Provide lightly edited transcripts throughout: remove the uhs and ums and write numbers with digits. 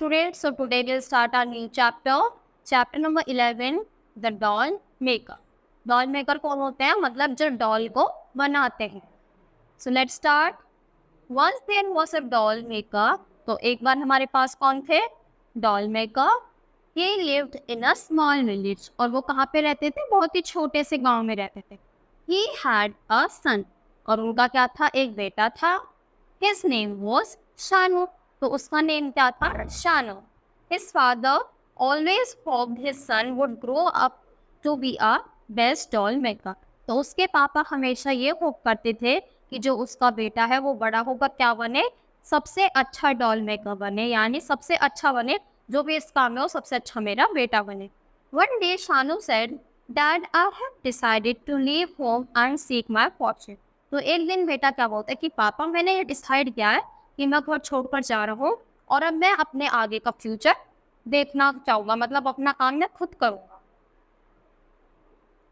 students. So today we'll start our new chapter. Chapter number 11, The Doll Maker. Doll maker कौन होते हैं? मतलब जो doll को बनाते हैं. So let's start. Once there was a doll maker. तो एक बार हमारे पास कौन थे? Doll maker. He lived in a small village. और वो कहाँ पे रहते थे? बहुत ही छोटे से गांव में रहते थे. He had a son. और उनका क्या था? एक बेटा था. His name was Shanu. तो उसका नेम क्या था? शानु. His father always hoped his son would grow up to be a best doll maker. तो उसके पापा हमेशा ये होप करते थे कि जो उसका बेटा है वो बड़ा होकर क्या बने? सबसे अच्छा डॉल मेकर बने, यानी सबसे अच्छा बने, जो भी इस काम में हो सबसे अच्छा मेरा बेटा बने. One day Shanu said, Dad, I have decided to leave home and seek my fortune. तो एक दिन बेटा क्या बोलता है कि पापा मैंने ये डिसाइड किया है कि मैं घर छोड़कर जा रहा हूँ और अब मैं अपने आगे का फ्यूचर देखना चाहूँगा, मतलब अपना काम मैं खुद करूँगा.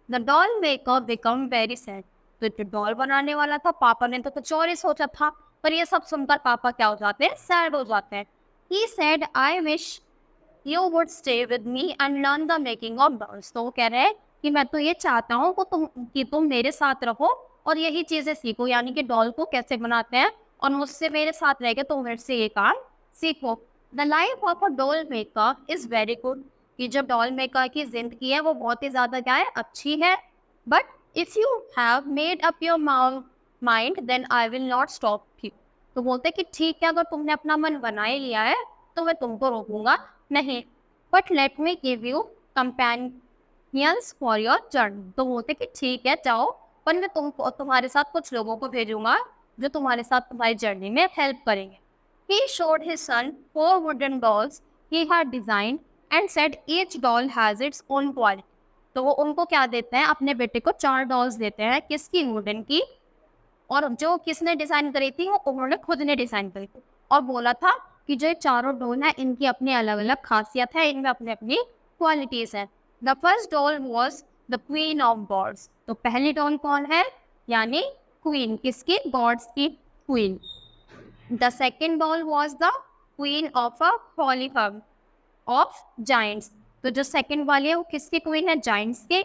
The doll maker become very sad. तो जो डॉल बनाने वाला था पापा ने तो कुछ और ही सोचा था, पर ये सब सुनकर पापा क्या हो जाते हैं? सैड हो जाते हैं. He said, I wish you would stay with me and learn the making of dolls. तो वो कह रहे हैं कि मैं तो ये चाहता हूँ कि तुम मेरे साथ रहो और यही चीज़ें सीखो, यानी कि डॉल को कैसे बनाते हैं, और मुझसे मेरे साथ रह के तुम मेरे से ये काम सीखो. The life of a doll maker is very good. कि जब डॉल मेकर की ज़िंदगी है वो बहुत ही ज़्यादा क्या है? अच्छी है. But if you have made up your mind then I will not stop you. तो बोलते कि ठीक है, अगर तुमने अपना मन बना ही लिया है तो मैं तुमको रोकूंगा नहीं. But let me give you companions for your journey. तो बोलते कि ठीक है जाओ, पर मैं तुम्हारे साथ कुछ लोगों को भेजूंगा जो तुम्हारे साथ तुम्हारी जर्नी में हेल्प करेंगे. He showed his son 4 wooden dolls he had designed and said each doll has its own quality. तो वो उनको क्या देते हैं? अपने बेटे को 4 डॉल्स देते हैं. किसकी? वुडन की. और जो किसने डिज़ाइन करी थी? वो उन्होंने खुद ने डिज़ाइन करी थी. और बोला था कि जो चारों डॉल है इनकी अपनी अलग अलग खासियत है, इनमें अपनी अपनी क्वालिटीज़ हैं. The first doll was the queen of gods. तो पहली डॉल कौन है? यानी क्वीन. किसकी? गॉड्स की queen. The second doll was the queen of a polyform of giants. तो जो सेकेंड वाली है वो किसकी क्वीन है? जाइंट्स की.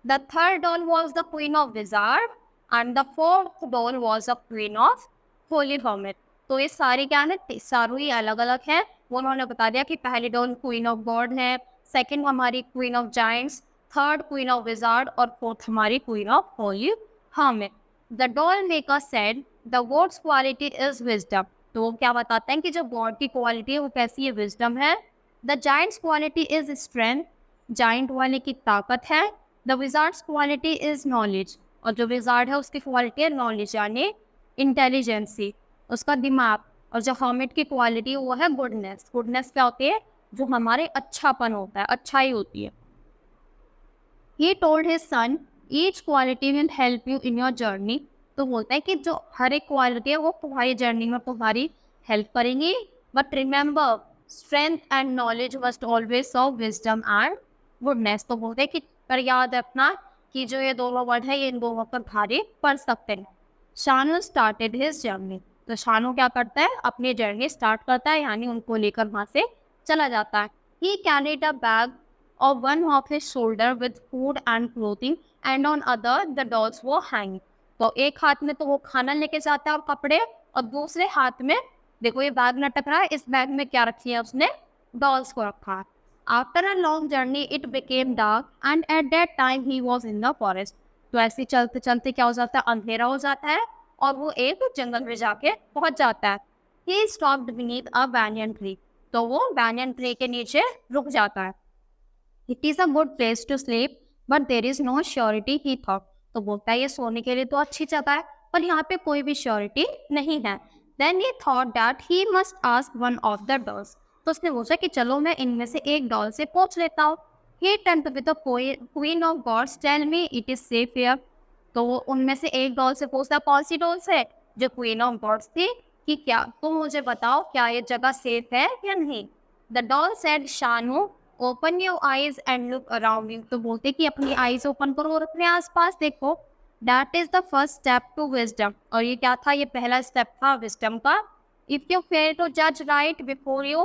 The third doll was the queen of wizard and the fourth doll was the queen of polyformat. तो ये सारी क्या है? सारों ही अलग अलग है. वो उन्होंने बता दिया कि पहली डॉल क्वीन ऑफ गॉड है, सेकेंड हमारी queen of giants, third queen of wizard और फोर्थ हमारी queen of polyformat. The doll maker said the gods quality is wisdom. तो वो क्या बताते हैं कि जो गॉड की क्वालिटी है वो कैसी है? विजडम है. The Giants quality is strength. Giant वाले की ताकत है. The Wizards quality is knowledge. और जो विजार्ड है उसकी क्वालिटी है नॉलेज, यानी इंटेलिजेंसी, उसका दिमाग. और जो हर्मिट की क्वालिटी वो है गुडनेस. गुडनेस क्या होती है? जो हमारे अच्छापन होता है, अच्छाई होती है. He told his son, each quality will help you in your journey. तो बोलता है कि जो हर एक क्वालिटी है वो तुम्हारी जर्नी में तुम्हारी हेल्प करेंगी. But remember strength and knowledge must always serve wisdom and goodness. तो बोलते हैं कि पर याद रखना कि जो ये दोनों वर्ड है ये इन दोनों पर भारी पड़ सकते हैं. Shanu started his journey. तो शानू क्या करता है? अपनी जर्नी स्टार्ट करता है, यानी उनको लेकर वहाँ से चला जाता है. He carried a bag of one of his shoulder with food and clothing and on other the dolls were hanging. तो एक हाथ में तो वो खाना लेके जाता है और कपड़े, और दूसरे हाथ में देखो ये बैग लटक रहा है. इस बैग में क्या रखी है उसने? डॉल्स को रखा है. After a long journey it became dark and at that time he was in the forest. तो ऐसे चलते चलते क्या हो जाता है? अंधेरा हो जाता है और वो एक जंगल में जाके पहुंच जाता है. He stopped beneath a banyan tree. तो वो banyan tree के नीचे रुक जाता है. It is a good place to sleep, but there is no surety, he thought. तो बोलता है ये सोने के लिए तो अच्छी जगह है, पर यहाँ पे कोई भी श्योरिटी नहीं है. Then he thought that he must ask one of the dolls. तो उसने सोचा कि चलो मैं इनमें से एक डॉल से पूछ लेता हूँ. He turned to the queen of gods, tell me it is safe here. तो वो उनमें से एक डॉल से पूछता, कौन सी डॉल से? जो क्वीन ऑफ गॉड्स थी, कि क्या तुम मुझे बताओ क्या ये जगह सेफ है या नहीं. The doll said, Shanu open your eyes and look around you. तो बोलते कि अपनी आईज ओपन करो और अपने आसपास देखो. That is the first step to wisdom. और ये क्या था? ये पहला स्टेप था विजडम का. इफ यू फेल टू जज right before you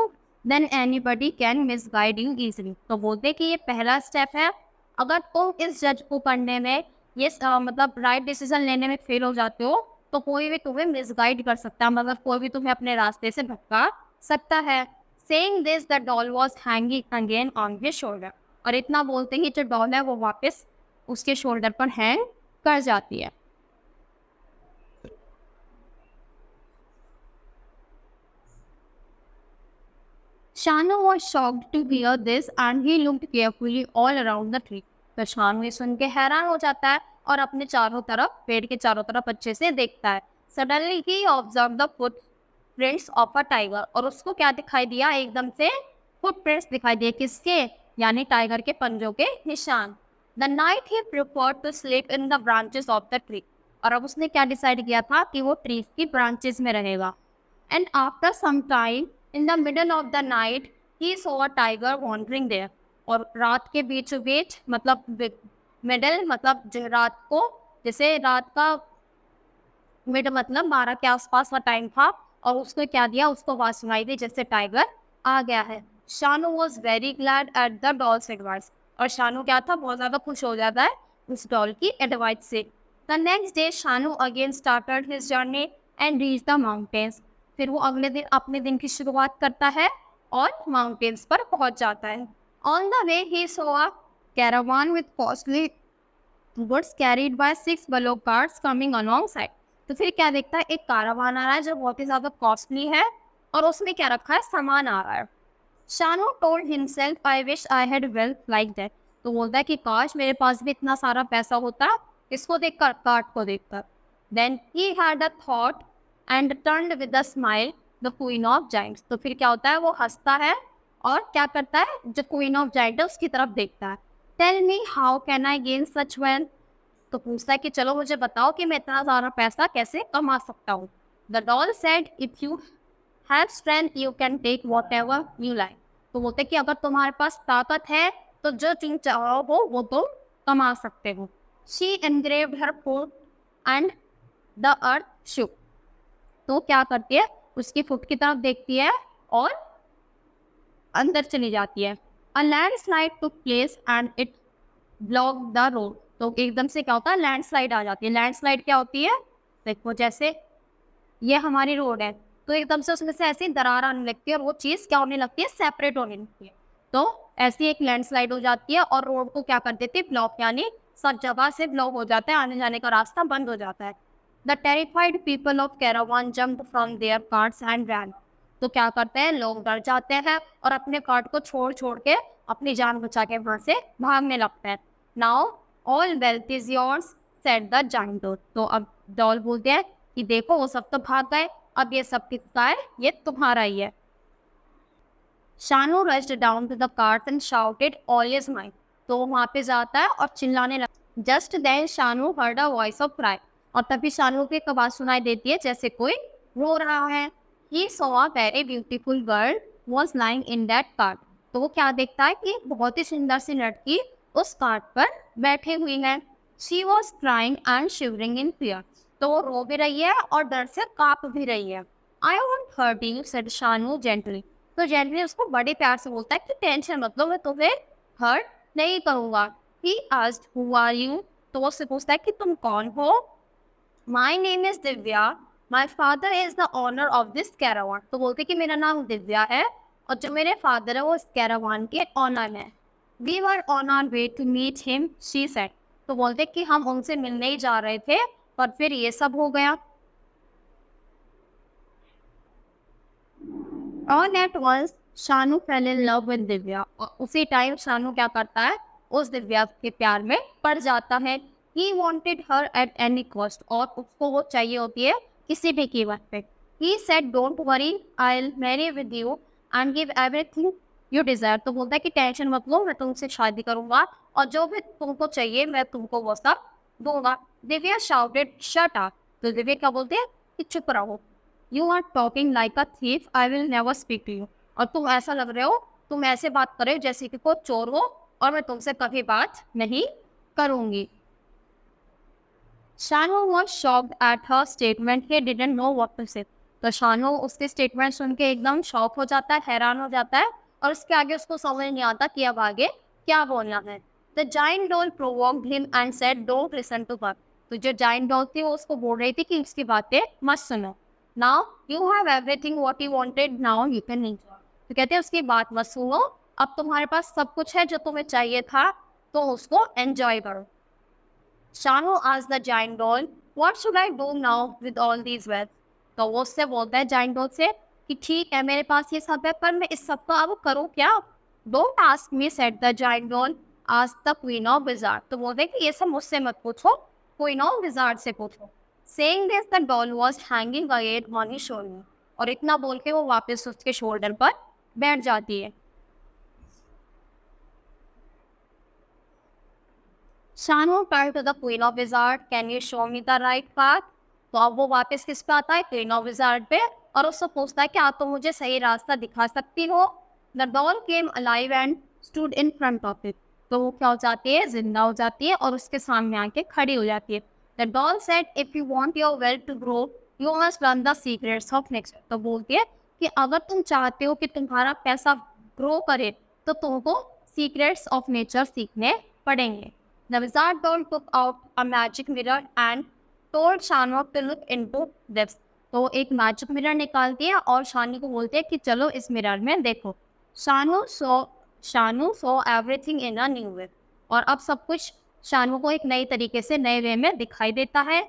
then anybody can misguide you easily. तो बोलते कि ये पहला स्टेप है, अगर तुम इस जज को पढ़ने में ये मतलब राइट डिसीजन लेने में फेल हो जाते हो तो कोई भी तुम्हें मिसगाइड कर सकता है, मतलब कोई भी तुम्हें अपने रास्ते से भटका सकता है। Saying this the doll was hanging again on his shoulder. और इतना बोलते ही जो डॉल है वो वापस उसके शोल्डर पर हैंग कर जाती है। Shanu was shocked to hear this and he looked carefully all around the tree। तो शानू ये सुन के हैरान हो जाता है और अपने चारों तरफ, पेड़ के चारों तरफ अच्छे से देखता है। Suddenly he observed the footprints of a tiger। और उसको क्या दिखाई दिया, एकदम से फुटप्रिंट्स दिखाई दिए, किसके, यानी टाइगर के पंजों के निशान। The night he preferred to sleep in the branches of the tree। और अब उसने क्या डिसाइड किया था कि वो ट्री की ब्रांचेस में रहेगा। And after some time in the middle of the night he saw a tiger wandering there। और रात के बीचों बीच, मतलब मिडल मतलब रात को, जैसे रात का मिड मतलब 12 के आसपास का टाइम था, और उसने क्या दिया, उसको आवाज सुनाई दी जैसे टाइगर आ गया है। Shanu was very glad at the doll's advice. और शानू क्या था, बहुत ज़्यादा खुश हो जाता है उस डॉल की एडवाइस से। The next day Shanu again started his journey and reach the mountains. फिर वो अगले दिन अपने दिन की शुरुआत करता है और माउंटेन्स पर पहुंच जाता है। On the way he saw a caravan with costly goods carried bye 6 block carts coming along side. तो फिर क्या देखता है, एक कारवान आ रहा है जो बहुत ही ज़्यादा कॉस्टली है और उसमें क्या रखा है, सामान आ रहा है। Shanu told himself I wish I had wealth like that. तो बोलता है कि काश मेरे पास भी इतना सारा पैसा होता, इसको देखकर, कार्ट को देखकर। Then he had a thought and turned with a smile the queen of giants. तो फिर क्या होता है, वो हंसता है और क्या करता है, जो क्वीन ऑफ जाइंट है उसकी तरफ देखता है। Tell me how can I gain such wealth. तो पूछता है कि चलो मुझे बताओ कि मैं इतना सारा पैसा कैसे कमा सकता हूँ। The doll said if you have strength you can take whatever you like. तो बोलते कि अगर तुम्हारे पास ताकत है तो जो तुम चाहो वो तुम कमा सकते हो। She engraved her foot and the earth shook. तो क्या करती है, उसकी फुट की तरफ देखती है और अंदर चली जाती है। A landslide took place and it block the road. तो एकदम से क्या होता है, लैंडस्लाइड आ जाती है। लैंडस्लाइड क्या होती है, देखो जैसे ये हमारी रोड है तो एकदम से उसमें से ऐसी दरार आने लगती है और वो चीज़ क्या होने लगती है, सेपरेट होने लगती है। तो ऐसी एक लैंडस्लाइड हो जाती है और रोड को क्या कर देती है, ब्लॉक, यानी सब जगह से ब्लॉक हो जाता है, आने जाने का रास्ता बंद हो जाता है। The terrified people of caravan jumped from their carts and ran. तो क्या करते हैं, लोग डर जाते हैं और अपने कार्ट को छोड़ छोड़ के अपनी जान बचा के वहां से भागने लगते हैं। Now all wealth is yours said the giant. तो अब डॉल बोलते हैं कि देखो वो सब तो भाग गए, अब ये सब किसका है, ये तुम्हारा ही है। Shanu rushed down to the cart and shouted all is mine. तो वो वहां पे जाता है और चिल्लाने लगता। Just then Shanu heard a voice of cry. और तभी शानू की एक आवाज सुनाई देती है जैसे कोई रो रहा है। He saw a very beautiful girl was lying in that cart. तो वो क्या देखता है कि एक बहुत ही सुंदर सी लड़की उस कार्ट पर बैठे हुई है। She was crying and shivering in fear. तो वो रो भी रही है और डर से कांप भी रही है। I won't hurt you said Shanu gently. तो जेंटली उसको बड़े प्यार से बोलता है कि टेंशन मत लो, मैं तुम्हें हर्ट नहीं करूंगा। He asked who are you. तो वो उससे पूछता है कि तुम कौन हो। My name is Divya, my father is the owner of this caravan. तो बोलते कि मेरा नाम दिव्या है और जो मेरे फादर है वो इस कैरावान के ऑनर है। We were on our way to meet him she said. तो बोलते कि हम उनसे मिलने ही जा रहे थे पर फिर ये सब हो गया। On at once Shanu fell in love with Divya. और उसी टाइम शानू क्या करता है, उस दिव्या के प्यार में पड़ जाता है। He wanted her at any cost. और उसको वो चाहिए होती है किसी भी कीमत पे। He said don't worry I will marry with you and give everything you desire. तो बोलता है कि टेंशन मत लो, मैं तुमसे शादी करूंगा और जो भी तुमको चाहिए मैं तुमको वो सब दूंगा। Divya shouted shut up. तो दिव्या क्या बोलते हैं कि चुप रहो। You are talking like a thief, I will never speak to you. और तुम ऐसा लग रहे हो, तुम ऐसे बात कर रहे हो जैसे कि कोई चोर हो और मैं तुमसे कभी बात नहीं करूंगी। Shanu was shocked at her statement. He didn't know what to say। तो शानू उसके स्टेटमेंट सुन के एकदम शॉक हो जाता है, हैरान हो जाता है और उसके आगे उसको समझ नहीं आता कि अब आगे क्या बोलना है। The giant doll provoked him and said don't listen to her. तो जो जाइंट डॉल थी वो उसको बोल रही थी कि उसकी बातें मत सुनो। Now you have everything what you wanted, now you can enjoy. तो कहते हैं उसकी बात मत सुनो, अब तुम्हारे पास सब कुछ है जो तुम्हें चाहिए था, तो उसको एंजॉय करो। Shanu asked the giant doll what should I do now with all these wealth. तो वो उससे बोलता है जाइंट डॉल से कि ठीक है मेरे पास ये सब है, पर मैं इस सब का अब करूँ क्या। Don't ask me said the giant doll, ask the queen of wizard. तो बोलते हैं कि ये सब मुझसे मत पूछो, क्वीन ऑफ विजार्ड से पूछो। Saying this the doll was hanging again on his shoulder. और इतना बोल के वो वापस उसके शोल्डर पर बैठ जाती है। Shanu turn to the queen of wizard, can you show me the right path. तो अब वो वापस किस पे आता है, क्वीन ऑफ विजार्ड पे, और उससे पूछता है कि आप तो मुझे सही रास्ता दिखा सकती हो। The doll came alive and stood in front of it. तो वो क्या हो जाती है, जिंदा हो जाती है और उसके सामने आके खड़ी हो जाती है। The doll said if you want your wealth to grow you must learn the secrets of nature. तो बोलती है कि अगर तुम चाहते हो कि तुम्हारा पैसा ग्रो करे तो तुमको सीक्रेट्स ऑफ नेचर सीखने पड़ेंगे। The wizard doll took out a magic mirror and told Shanu to look into this. तो एक मैजिक मिरर निकालती है और शानू को बोलते हैं कि चलो इस मिरर में देखो। Shanu saw everything in a new way. और अब सब कुछ शानू को एक नई तरीके से नए वे में दिखाई देता है।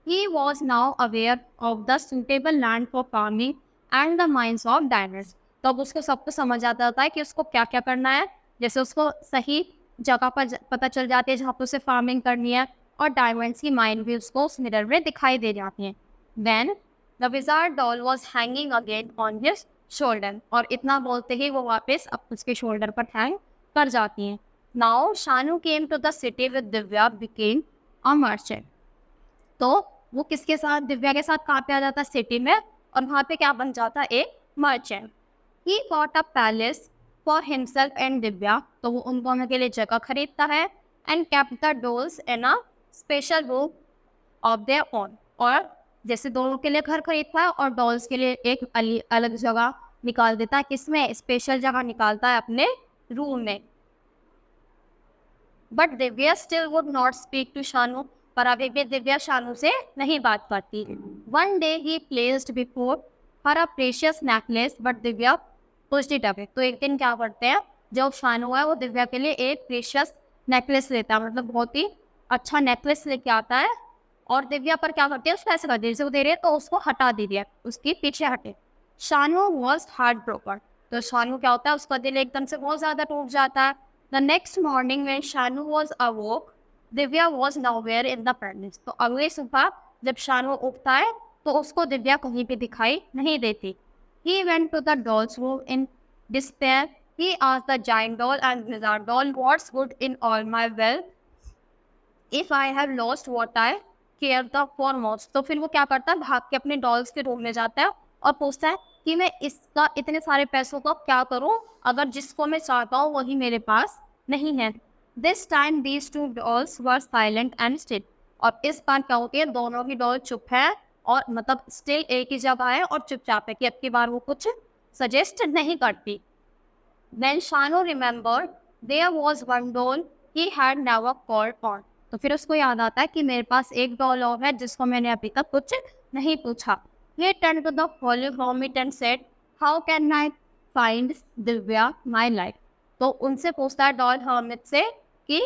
He was now aware of the suitable land for farming and the mines of diamonds. तो अब उसको सब कुछ समझ आता है कि उसको क्या क्या करना है। जैसे उसको सही जगह पर पता चल जाती है जहाँ पर उसे फार्मिंग करनी है, और डायमंड्स की माइन भी उसको उस मिरर में दिखाई दे जाती हैं। Then the wizard doll was hanging again on his shoulder. और इतना बोलते ही वो वापस अब उसके शोल्डर पर हैंग कर जाती हैं। Now Shanu came to the city with Divya became a merchant. तो वो किसके साथ, दिव्या के साथ कहाँ पे आ जाता है, सिटी में, और वहाँ पे क्या बन जाता है, एक merchant. He bought a palace for himself and Divya. तो वो उन दोनों के लिए जगह खरीदता है। And kept the dolls in a special room of their own. और जैसे दोनों के लिए घर खरीदता है और डॉल्स के लिए एक अलग जगह निकाल देता है, किसमें, स्पेशल जगह निकालता है अपने रूम में। But Divya still would not speak to Shanu. पर अभी भी दिव्या शानू से नहीं बात करती। One day he placed before her a precious necklace but Divya pushed it away. तो एक दिन क्या करते हैं, जब शानू है वो दिव्या के लिए एक प्रेशियस नेकलेस लेता है, मतलब बहुत ही अच्छा नेकलेस लेके आता है, और दिव्या पर क्या करती है, उसको ऐसे कर दे रही है तो उसको हटा दीजिए, उसके पीछे हटे। Shanu was heart broken. तो शानू क्या होता है, उसका दिल एकदम से बहुत ज़्यादा टूट जाता है। The next morning when Shanu was awoke Divya was nowhere in the palace. तो अगली सुबह जब शानू उठता है तो उसको दिव्या कहीं भी दिखाई नहीं देती। He went to the doll's room in despair. He asked the giant doll and wizard doll, what's good in all my wealth if I have lost what I care the foremost? तो फिर वो क्या करता है, भाग के अपने dolls के रूम में जाता है और पूछता है कि मैं इसका इतने सारे पैसों का क्या करूं अगर जिसको मैं चाहता हूँ वही मेरे पास नहीं है। This time these two dolls were silent and still. और इस बार क्या होती है, दोनों ही डॉल चुप है और मतलब स्टिल एक ही जगह है और चुपचाप है कि अब की बार वो कुछ सजेस्ट नहीं करती। Then Shanu remembered there was one doll he had never called on. तो फिर उसको याद आता है कि मेरे पास एक डॉल और है जिसको मैंने अभी तक कुछ नहीं पूछा। He turned to the holy hermit and said, how can I find Divya my life? तो उनसे पूछता है डॉल हर्मिट से कि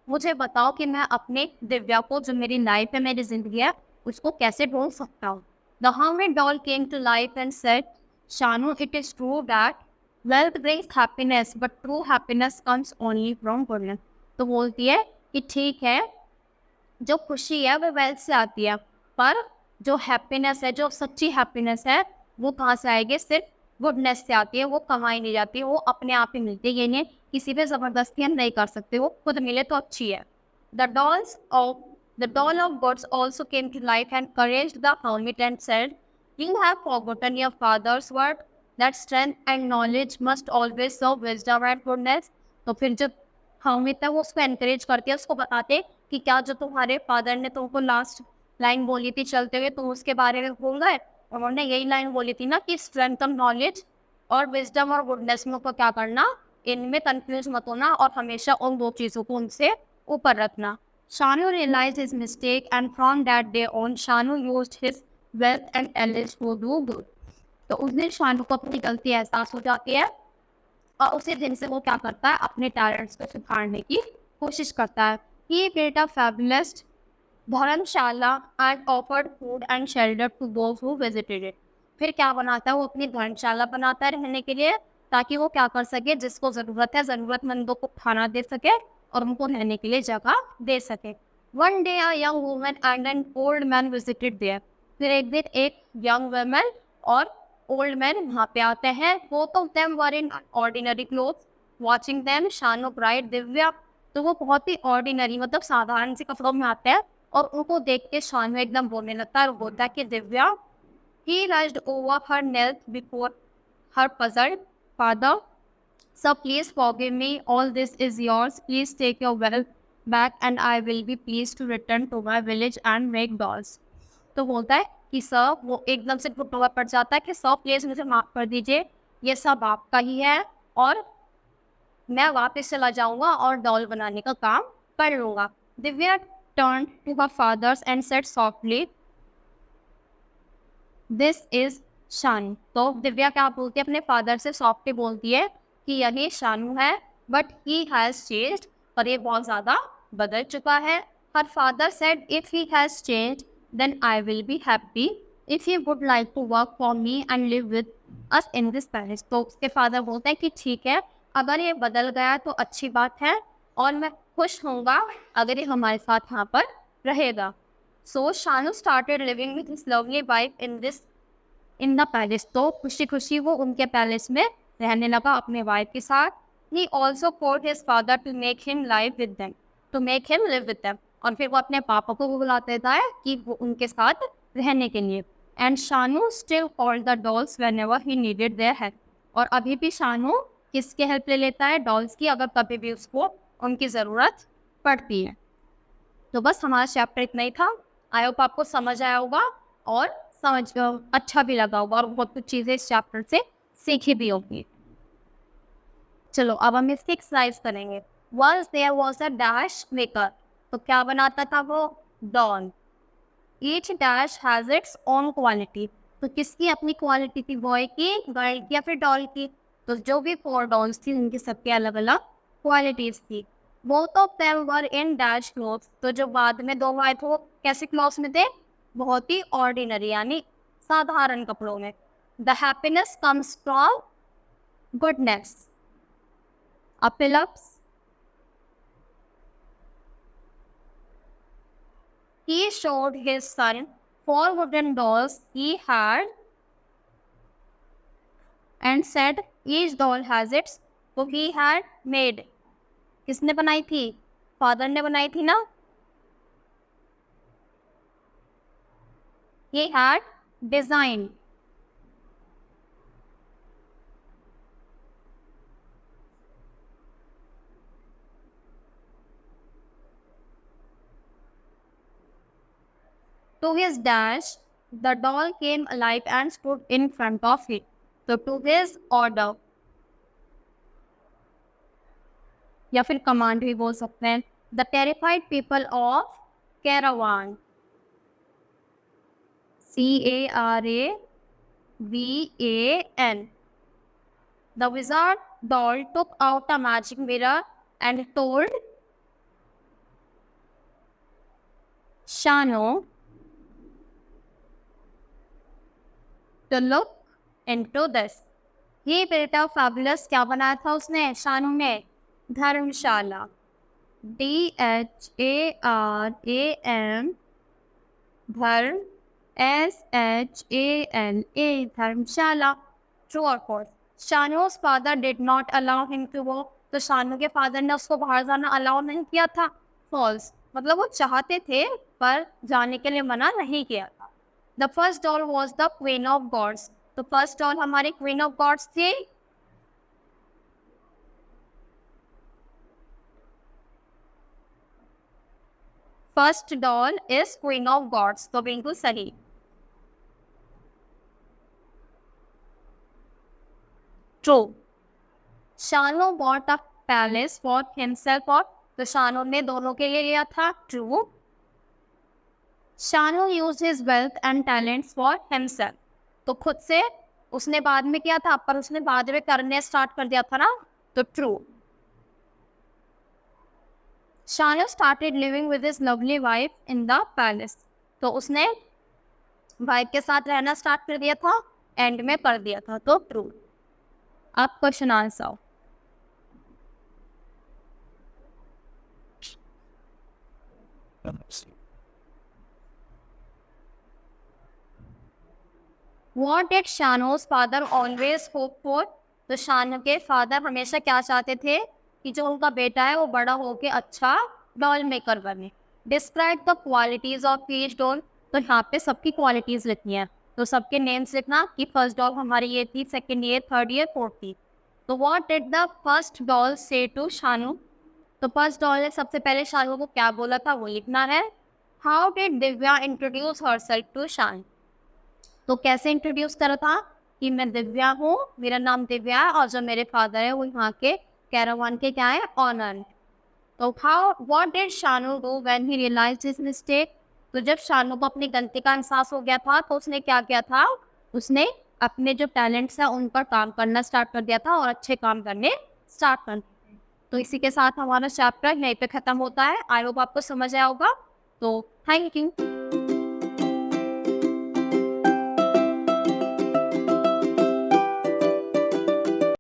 मुझे बताओ कि मैं अपने दिव्या को, जो मेरी लाइफ है, मेरी जिंदगी है, उसको कैसे ढूंढ सकता हूँ। The hermit doll came to life and said, Shanu, it is true that wealth brings happiness, but true happiness comes only from goodness. तो बोलती है कि ठीक है, जो खुशी है वो वेल्थ से आती है, पर जो हैप्पीनेस है, जो सच्ची हैप्पीनेस है, वो कहाँ से आएगी, सिर्फ गुडनेस से आती है, वो कमाई नहीं जाती, वो अपने आप ही मिलती है। ये नहीं किसी पे ज़बरदस्ती हम नहीं कर सकते, वो खुद मिले तो अच्छी है। The doll of gods also came to life and encouraged the hermit and said, you have forgotten your father's word that strength and knowledge must always serve wisdom and goodness. तो फिर जब hermit है वो उसको encourage करती है, उसको बताते कि क्या जो तुम्हारे फादर ने तुमको लास्ट लाइन बोली थी चलते हुए तुम उसके बारे में भूल गए। उन्होंने यही लाइन बोली थी ना कि स्ट्रेंथ ऑफ नॉलेज और विजडम और गुडनेस में को क्या करना, इनमें कंफ्यूज मत होना और हमेशा उन दो चीज़ों को उनसे ऊपर रखना। Shanu realized his mistake and from that day on Shanu used his wealth and talents to do good। तो उस दिन शानू को अपनी गलती एहसास हो जाती है और उसी दिन से वो क्या करता है, अपने टैलेंट्स को सुधारने की कोशिश करता है। He built a fabulous dharamshala and offered food and shelter to those who visited it. फिर क्या बनाता है, वो अपनी धर्मशाला बनाता है रहने के लिए, ताकि वो क्या कर सके, जिसको ज़रूरत है ज़रूरतमंदों को खाना दे सके और उनको रहने के लिए जगह दे सके। One day a young woman and an old man visited there. फिर एक दिन एक यंग वुमन और ओल्ड मैन वहाँ पे आते हैं। Both of them were in ordinary clothes watching them Shanu bright Divya. तो वो बहुत ही ऑर्डिनरी मतलब साधारण से कपड़ों में आते हैं और उनको देख के शानू एकदम बोलने लगता है और बोलता है कि Divya, he rushed over her knelt before her puzzled father, so please forgive me, all this is yours, please take your wealth back and I will be pleased to return to my village and make dolls। तो बोलता है कि sir, वो एकदम से घुटनों पर पड़ जाता है कि सर प्लीज मुझे माफ कर दीजिए, ये सब आपका ही है और मैं वापस चला जाऊंगा और डॉल बनाने का काम कर लूंगा। Divya turned to her fathers and said softly, this is Shanu. तो दिव्या क्या बोलती है, अपने फादर से सॉफ्टली बोलती है कि यही शानू है, बट ही हैज चेंज्ड, पर ये बहुत ज़्यादा बदल चुका है। Her father said if he has changed then I will be happy if he would like to work for me and live with us in this palace. तो उसके father बोलते हैं कि ठीक है, अगर ये बदल गया तो अच्छी बात है और मैं खुश होऊंगा अगर ये हमारे साथ यहाँ पर रहेगा। So Shanu started living with his lovely wife in the palace. तो खुशी खुशी वो उनके पैलेस में रहने लगा अपने वाइफ के साथ। He also court his father to make him live with them, to make him live with them. और फिर वो अपने पापा को भी बुला देता है कि वो उनके साथ रहने के लिए। And Shanu still called the dolls whenever he needed their help. और अभी भी शानू किसकी हेल्प ले लेता है, डॉल्स की, अगर कभी भी उसको उनकी ज़रूरत पड़ती है। तो बस हमारा चैप्टर इतना ही था। आई होप आपको समझ आया होगा और अच्छा भी लगा होगा और बहुत कुछ चीज़ें इस चैप्टर से सीखी भी होगी। चलो अब हम इसकी एक्सरसाइज करेंगे। Once there was a dash maker. तो क्या बनाता था वो, doll. Each dash has its own quality. तो किसकी अपनी क्वालिटी थी, बॉय की, गर्ल की या फिर डॉल की। तो जो भी 4 डॉल्स थी उनकी सबकी अलग अलग क्वालिटीज थी। Both of them were in dash clothes. तो जो बाद में 2 आए थे वो कैसे क्लॉथ्स में थे, बहुत ही ऑर्डिनरी यानी साधारण कपड़ों में। The happiness comes from goodness. अपिलप्स। He showed his son 4 wooden dolls he had and said each doll has its, तो he had made। किसने बनाई थी, फादर ने बनाई थी ना। He had designed। To his dash, the doll came alive and stood in front of it। तो to his order या फिर कमांड भी बोल सकते हैं। The terrified people of caravan. CARAVAN। The wizard doll took out a magic mirror and told Shano to look into this। ये बेटा fabulous क्या बनाया था उसने, शानू ने, धर्मशाला। DHARAM धर्म, SHALA धर्मशाला। ट्रू और false. शानू's father did not allow him to go। तो शानू के फादर ने उसको बाहर जाना अलाउ नहीं किया था। फॉल्स मतलब वो चाहते थे पर जाने के लिए मना नहीं किया था। The first doll was the queen of gods. तो फर्स्ट डॉल हमारी क्वीन ऑफ गॉड्स थी। First doll is queen of gods, तो बिल्कुल सही। True. Shanu bought a palace for himself और तो शानू ने दोनों के लिए लिया था। True. Shanu used his wealth and talents for himself तो खुद से उसने बाद में किया था, पर उसने बाद में करने स्टार्ट कर दिया था ना, तो true. Shanu started living with his lovely wife in the palace तो उसने वाइफ के साथ रहना स्टार्ट कर दिया था, एंड में कर दिया था, तो ट्रू। अब question answer. What did शानू's father always hope for? तो शानू के फादर हमेशा क्या चाहते थे कि जो उनका बेटा है वो बड़ा होके अच्छा डॉल मेकर बने। Describe the qualities of each doll तो यहाँ पे सबकी क्वालिटीज लिखनी है, तो सबके नेम्स लिखना कि फर्स्ट डॉल हमारी ये थी, सेकंड ये, थर्ड ये, फोर्थ थी। तो what did the first doll से टू शानू तो फर्स्ट डॉल ने सबसे पहले शानू को क्या बोला था वो लिखना है। How did Divya introduce herself to Shanu तो कैसे इंट्रोड्यूस करा था कि मैं दिव्या हूँ, मेरा नाम दिव्या है और जो मेरे फादर है वो यहाँ के कैरावान के क्या है, ऑनर। तो how what did Shanu do when he realized his mistake तो जब शानू को अपनी गलती का एहसास हो गया था तो उसने क्या किया था, उसने अपने जो टैलेंट्स है उन पर काम करना स्टार्ट कर दिया था और अच्छे काम करने स्टार्ट कर दिए। तो इसी के साथ हमारा चैप्टर यहीं पे खत्म होता है। आई होप आपको समझ आया होगा। तो थैंक यू।